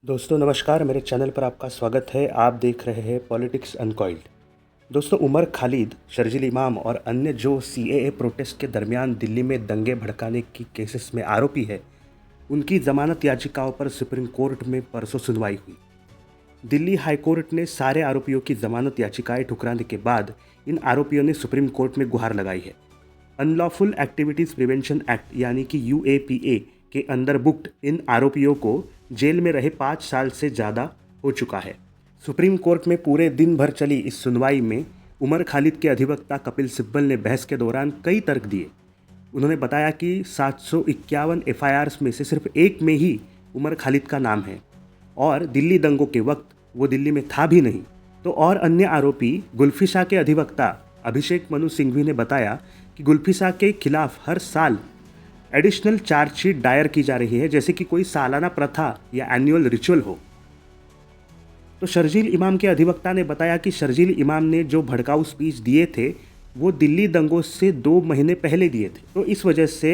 दोस्तों नमस्कार, मेरे चैनल पर आपका स्वागत है। आप देख रहे हैं पॉलिटिक्स अनकॉइल्ड। दोस्तों, उमर खालिद, शर्जील इमाम और अन्य जो सीएए प्रोटेस्ट के दरमियान दिल्ली में दंगे भड़काने की केसेस में आरोपी है, उनकी जमानत याचिकाओं पर सुप्रीम कोर्ट में परसों सुनवाई हुई। दिल्ली हाई कोर्ट ने सारे आरोपियों की जमानत याचिकाएं ठुकराने के बाद इन आरोपियों ने सुप्रीम कोर्ट में गुहार लगाई है। अनलॉफुल एक्टिविटीज़ प्रिवेंशन एक्ट यानी कि यूएपीए के अंदर बुक्ड इन आरोपियों को जेल में रहे 5 साल से ज़्यादा हो चुका है। सुप्रीम कोर्ट में पूरे दिन भर चली इस सुनवाई में उमर खालिद के अधिवक्ता कपिल सिब्बल ने बहस के दौरान कई तर्क दिए। उन्होंने बताया कि 751 एफआईआर्स में से सिर्फ एक में ही उमर खालिद का नाम है और दिल्ली दंगों के वक्त वो दिल्ली में था भी नहीं। तो और अन्य आरोपी गुल्फिशा के अधिवक्ता अभिषेक मनु सिंघवी ने बताया कि गुल्फिशा के खिलाफ हर साल एडिशनल चार्जशीट दायर की जा रही है, जैसे कि कोई सालाना प्रथा या एनुअल रिचुअल हो। तो शर्जील इमाम के अधिवक्ता ने बताया कि शर्जील इमाम ने जो भड़काऊ स्पीच दिए थे वो दिल्ली दंगों से 2 महीने पहले दिए थे, तो इस वजह से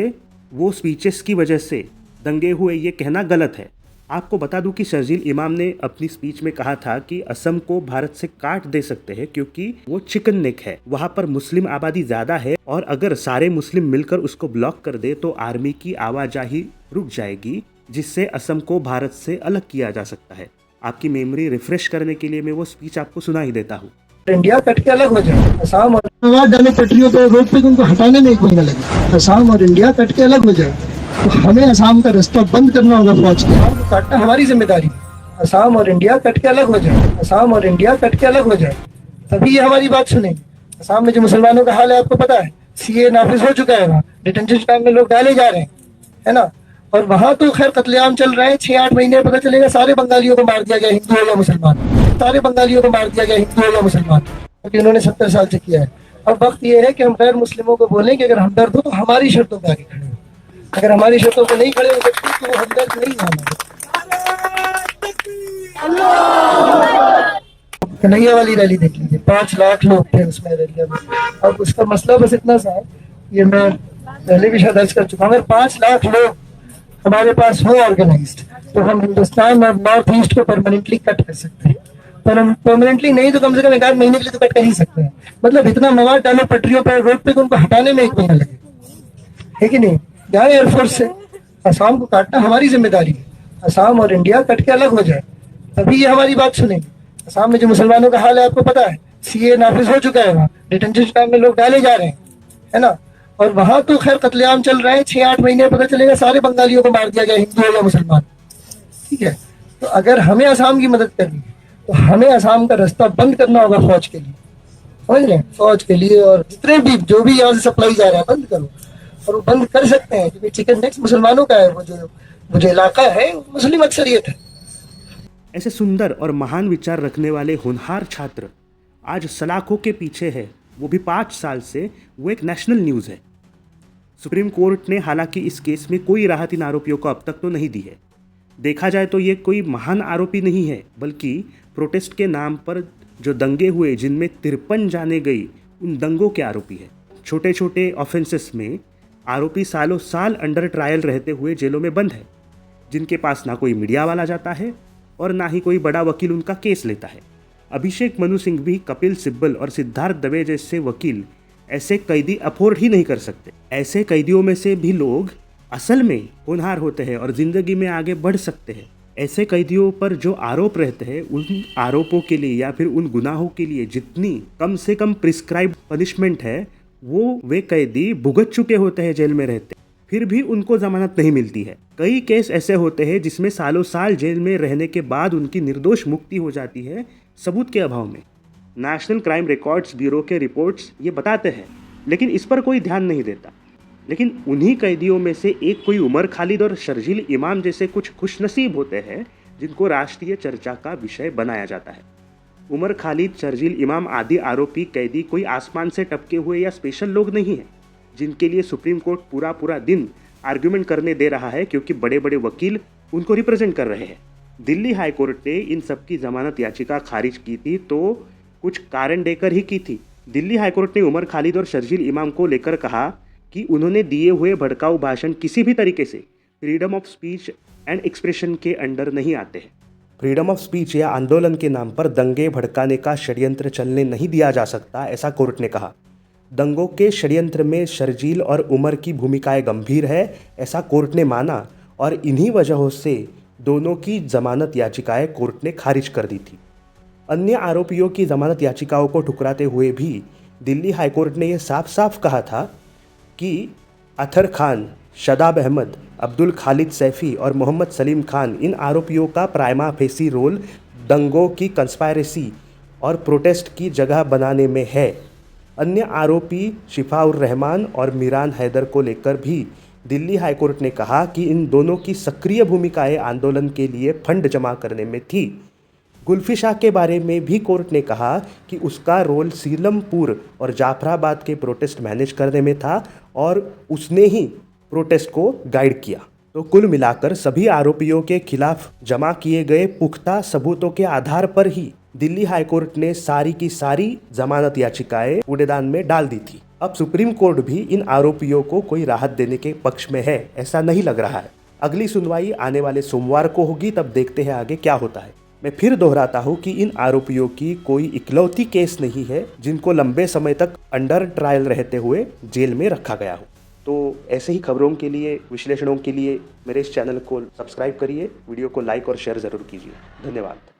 वो स्पीचेस की वजह से दंगे हुए, ये कहना गलत है। आपको बता दूं कि शर्जील इमाम ने अपनी स्पीच में कहा था कि असम को भारत से काट दे सकते हैं क्योंकि वो चिकन नेक है, वहाँ पर मुस्लिम आबादी ज़्यादा है और अगर सारे मुस्लिम मिलकर उसको ब्लॉक कर दे तो आर्मी की आवाजाही रुक जाएगी, जिससे असम को भारत से अलग किया जा सकता है। आपकी मेमोरी रिफ्रेश करने के लिए मैं वो स्पीच आपको सुना ही देता हूँ। इंडिया कट के अलग हो जाए, असम और आवाज डाले पटरियों पे, रोड पे उनको हटाने में एक महीना लगे। असम और इंडिया कट के अलग हो जाए तो हमें असम का रास्ता बंद करना होगा फौज के। काटना हमारी जिम्मेदारी है। असम और इंडिया कट के अलग हो जाए, असम और इंडिया कट के अलग हो जाए, तभी ये हमारी बात सुनेंगे। असम में जो मुसलमानों का हाल है आपको पता है, सीए नाफिज हो चुका है, वहाँ डिटेंशन कैंप में लोग डाले जा रहे हैं, है ना। और वहाँ तो खैर कत्लेआम चल रहा है, 6-8 महीने पता चलेगा सारे बंगालियों को मार दिया गया, हिंदू हो या मुसलमान, सारे बंगालियों को मार दिया गया, हिंदू हो या मुसलमान, क्योंकि उन्होंने 70 साल से किया है। अब वक्त ये है कि हम गैर मुस्लिमों को बोलें कि अगर हमदर्द हो तो हमारी शर्तों पर आगे खड़े हो, अगर हमारी शर्तों पर नहीं खड़े हो सकते तो वो हमदर्द नहीं है। कन्हैया वाली रैली देख लीजिए, 5 लाख लोग थे उसमें रैली में। अब उसका मसला बस इतना सा है, ये मैं पहले भी शायद अर्ज कर चुका हूँ, अगर 5 लाख लोग हमारे पास हो ऑर्गेनाइज्ड तो हम हिंदुस्तान और नॉर्थ ईस्ट को परमानेंटली कट कर सकते हैं। पर हम परमानेंटली नहीं तो कम से कम 1 महीने के लिए तो कट कर ही सकते हैं। मतलब इतना मवाद डालो पटरियों पर, रोड पे, उनको हटाने में 1 महीना लगे, है कि नहीं। जाए एयरफोर्स से, असम को काटना हमारी जिम्मेदारी है। असम और इंडिया कट के अलग हो जाए तभी ये हमारी बात सुनेंगे। असम में जो मुसलमानों का हाल है आपको पता है, सीए नाफिज हो चुका है, वहाँ डिटेंशन कैंप में लोग डाले जा रहे हैं, है ना। और वहाँ तो खैर कत्लेआम चल रहा है, 6-8 महीने पता चलेगा सारे बंगालियों को मार दिया गया, हिंदू हो या मुसलमान, ठीक है। तो अगर हमें असम की मदद करनी है तो हमें असम का रास्ता बंद करना होगा फौज के लिए, समझ रहे हैं, फौज के लिए। और जितने भी जो भी यहाँ से सप्लाई जा रहा है बंद करो, और वो बंद कर सकते हैं क्योंकि चिकन नेक्स्ट मुसलमानों का है, वो जो इलाका है मुस्लिम अक्सरियत है। ऐसे सुंदर और महान विचार रखने वाले होनहार छात्र आज सलाखों के पीछे है, वो भी 5 साल से। वो एक नेशनल न्यूज़ है। सुप्रीम कोर्ट ने हालांकि इस केस में कोई राहत इन आरोपियों को अब तक तो नहीं दी है। देखा जाए तो ये कोई महान आरोपी नहीं है, बल्कि प्रोटेस्ट के नाम पर जो दंगे हुए, जिनमें 53 जाने गई, उन दंगों के आरोपी है। छोटे छोटे ऑफेंसेस में आरोपी सालों साल अंडर ट्रायल रहते हुए जेलों में बंद है, जिनके पास ना कोई मीडिया वाला जाता है और ना ही कोई बड़ा वकील उनका केस लेता है। अभिषेक मनु सिंघवी, कपिल सिब्बल और सिद्धार्थ दवे जैसे वकील ऐसे कैदी अफोर्ड ही नहीं कर सकते। ऐसे कैदियों में से भी लोग असल में होनहार होते हैं और ज़िंदगी में आगे बढ़ सकते हैं। ऐसे कैदियों पर जो आरोप रहते हैं, उन आरोपों के लिए या फिर उन गुनाहों के लिए जितनी कम से कम प्रिस्क्राइब्ड पनिशमेंट है, वो वे कैदी भुगत चुके होते हैं, जेल में रहते, फिर भी उनको जमानत नहीं मिलती है। कई केस ऐसे होते हैं जिसमें सालों साल जेल में रहने के बाद उनकी निर्दोष मुक्ति हो जाती है, सबूत के अभाव में। नेशनल क्राइम रिकॉर्ड्स ब्यूरो के रिपोर्ट्स ये बताते हैं, लेकिन इस पर कोई ध्यान नहीं देता। लेकिन उन्हीं कैदियों में से एक कोई उमर खालिद और शर्जील इमाम जैसे कुछ खुशनसीब होते हैं जिनको राष्ट्रीय चर्चा का विषय बनाया जाता है। उमर खालिद, शर्जील इमाम आदि आरोपी कैदी कोई आसमान से टपके हुए या स्पेशल लोग नहीं हैं, जिनके लिए सुप्रीम कोर्ट पूरा दिन आर्ग्यूमेंट करने दे रहा है क्योंकि बड़े बड़े वकील उनको रिप्रेजेंट कर रहे हैं। दिल्ली हाई कोर्ट ने इन सबकी जमानत याचिका खारिज की थी तो कुछ कारण देकर ही की थी। दिल्ली हाई कोर्ट ने उमर खालिद और शर्जील इमाम को लेकर कहा कि उन्होंने दिए हुए भड़काऊ भाषण किसी भी तरीके से freedom of speech and expression के अंडर नहीं आते हैं। फ्रीडम ऑफ स्पीच या आंदोलन के नाम पर दंगे भड़काने का षड्यंत्र चलने नहीं दिया जा सकता, ऐसा कोर्ट ने कहा। दंगों के षड्यंत्र में शर्जील और उमर की भूमिकाएं गंभीर है, ऐसा कोर्ट ने माना और इन्हीं वजहों से दोनों की जमानत याचिकाएं कोर्ट ने खारिज कर दी थी। अन्य आरोपियों की जमानत याचिकाओं को ठुकराते हुए भी दिल्ली हाईकोर्ट ने यह साफ साफ कहा था कि अतर खान, शादाब अहमद, अब्दुल खालिद सैफी और मोहम्मद सलीम खान इन आरोपियों का प्राइमा फेसी रोल दंगों की कंस्पायरेसी और प्रोटेस्ट की जगह बनाने में है। अन्य आरोपी शिफाउर रहमान और मीरान हैदर को लेकर भी दिल्ली हाईकोर्ट ने कहा कि इन दोनों की सक्रिय भूमिकाएं आंदोलन के लिए फंड जमा करने में थी। कुल्फी शाह के बारे में भी कोर्ट ने कहा कि उसका रोल सीलमपुर और जाफराबाद के प्रोटेस्ट मैनेज करने में था और उसने ही प्रोटेस्ट को गाइड किया। तो कुल मिलाकर सभी आरोपियों के खिलाफ जमा किए गए पुख्ता सबूतों के आधार पर ही दिल्ली हाईकोर्ट ने सारी की सारी जमानत याचिकाएं कूड़ेदान में डाल दी थी। अब सुप्रीम कोर्ट भी इन आरोपियों को कोई राहत देने के पक्ष में है, ऐसा नहीं लग रहा है। अगली सुनवाई आने वाले सोमवार को होगी, तब देखते हैं आगे क्या होता है। मैं फिर दोहराता हूँ कि इन आरोपियों की कोई इकलौती केस नहीं है जिनको लंबे समय तक अंडर ट्रायल रहते हुए जेल में रखा गया हो। तो ऐसे ही खबरों के लिए, विश्लेषणों के लिए मेरे इस चैनल को सब्सक्राइब करिए, वीडियो को लाइक और शेयर ज़रूर कीजिए। धन्यवाद।